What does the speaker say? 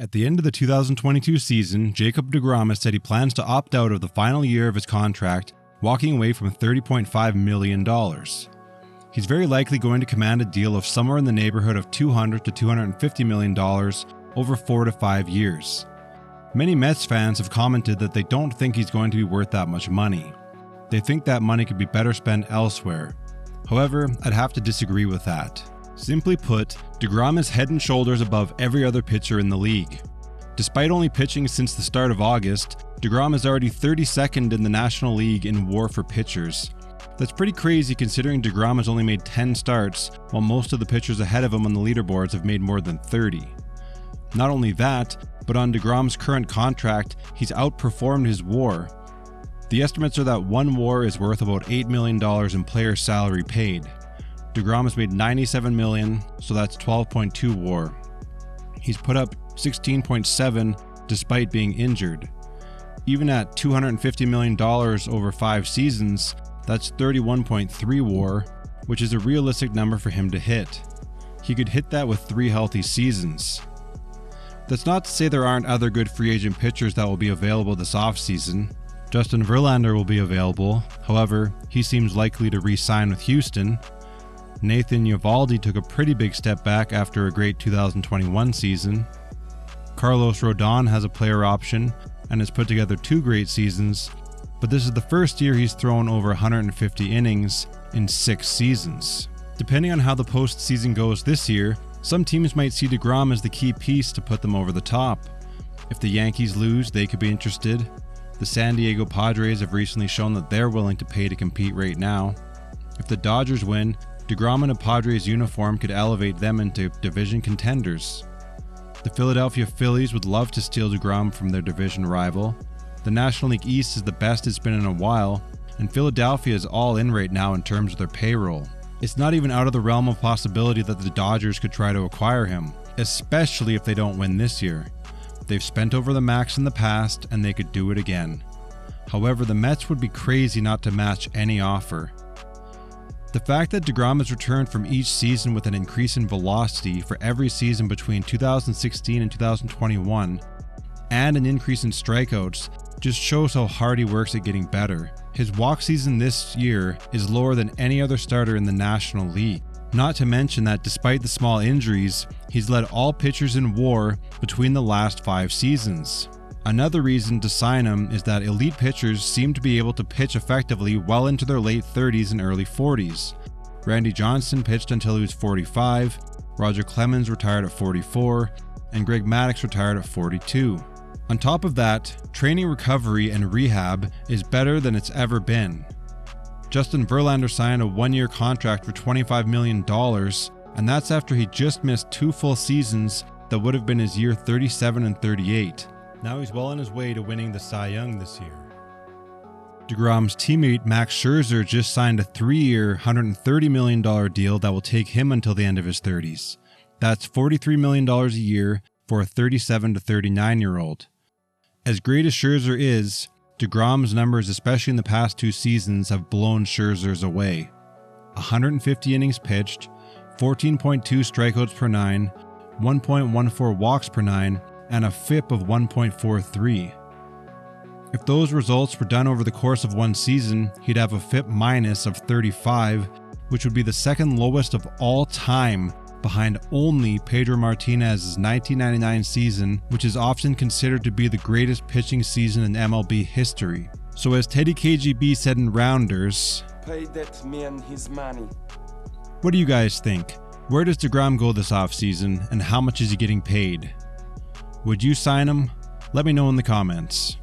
At the end of the 2022 season, Jacob deGrom has said he plans to opt out of the final year of his contract, walking away from $30.5 million. He's very likely going to command a deal of somewhere in the neighborhood of $200 to $250 million over 4 to 5 years. Many Mets fans have commented that they don't think he's going to be worth that much money. They think that money could be better spent elsewhere. However, I'd have to disagree with that. Simply put, deGrom is head and shoulders above every other pitcher in the league. Despite only pitching since the start of August, deGrom is already 32nd in the National League in WAR for pitchers. That's pretty crazy considering deGrom has only made 10 starts, while most of the pitchers ahead of him on the leaderboards have made more than 30. Not only that, but on deGrom's current contract, he's outperformed his WAR. The estimates are that one WAR is worth about $8 million in player salary paid. deGrom has made $97 million, so that's 12.2 WAR. He's put up 16.7 despite being injured. Even at $250 million over 5 seasons, that's 31.3 WAR, which is a realistic number for him to hit. He could hit that with 3 healthy seasons. That's not to say there aren't other good free agent pitchers that will be available this offseason. Justin Verlander will be available, however, he seems likely to re-sign with Houston. Nathan Eovaldi took a pretty big step back after a great 2021 season. Carlos Rodon has a player option and has put together 2 great seasons, but this is the first year he's thrown over 150 innings in 6 seasons. Depending on how the postseason goes this year, some teams might see deGrom as the key piece to put them over the top. If the Yankees lose, they could be interested. The San Diego Padres have recently shown that they're willing to pay to compete right now. If the Dodgers win, deGrom in a Padres uniform could elevate them into division contenders. The Philadelphia Phillies would love to steal deGrom from their division rival. The National League East is the best it's been in a while, and Philadelphia is all in right now in terms of their payroll. It's not even out of the realm of possibility that the Dodgers could try to acquire him, especially if they don't win this year. They've spent over the max in the past, and they could do it again. However, the Mets would be crazy not to match any offer. The fact that deGrom has returned from each season with an increase in velocity for every season between 2016 and 2021, and an increase in strikeouts, just shows how hard he works at getting better. His walk season this year is lower than any other starter in the National League. Not to mention that despite the small injuries, he's led all pitchers in WAR between the last 5 seasons. Another reason to sign him is that elite pitchers seem to be able to pitch effectively well into their late 30s and early 40s. Randy Johnson pitched until he was 45, Roger Clemens retired at 44, and Greg Maddux retired at 42. On top of that, training recovery and rehab is better than it's ever been. Justin Verlander signed a 1-year contract for $25 million, and that's after he just missed 2 full seasons that would have been his year 37 and 38. Now he's well on his way to winning the Cy Young this year. deGrom's teammate Max Scherzer just signed a 3-year, $130 million deal that will take him until the end of his 30s. That's $43 million a year for a 37 to 39-year-old. As great as Scherzer is, deGrom's numbers, especially in the past 2 seasons, have blown Scherzer's away. 150 innings pitched, 14.2 strikeouts per 9, 1.14 walks per 9, and a FIP of 1.43. If those results were done over the course of 1 season, he'd have a FIP minus of 35, which would be the second lowest of all time, behind only Pedro Martinez's 1999 season, which is often considered to be the greatest pitching season in MLB history. So as Teddy KGB said in Rounders, pay that man his money. What do you guys think? Where does deGrom go this offseason, and how much is he getting paid? Would you sign him? Let me know in the comments.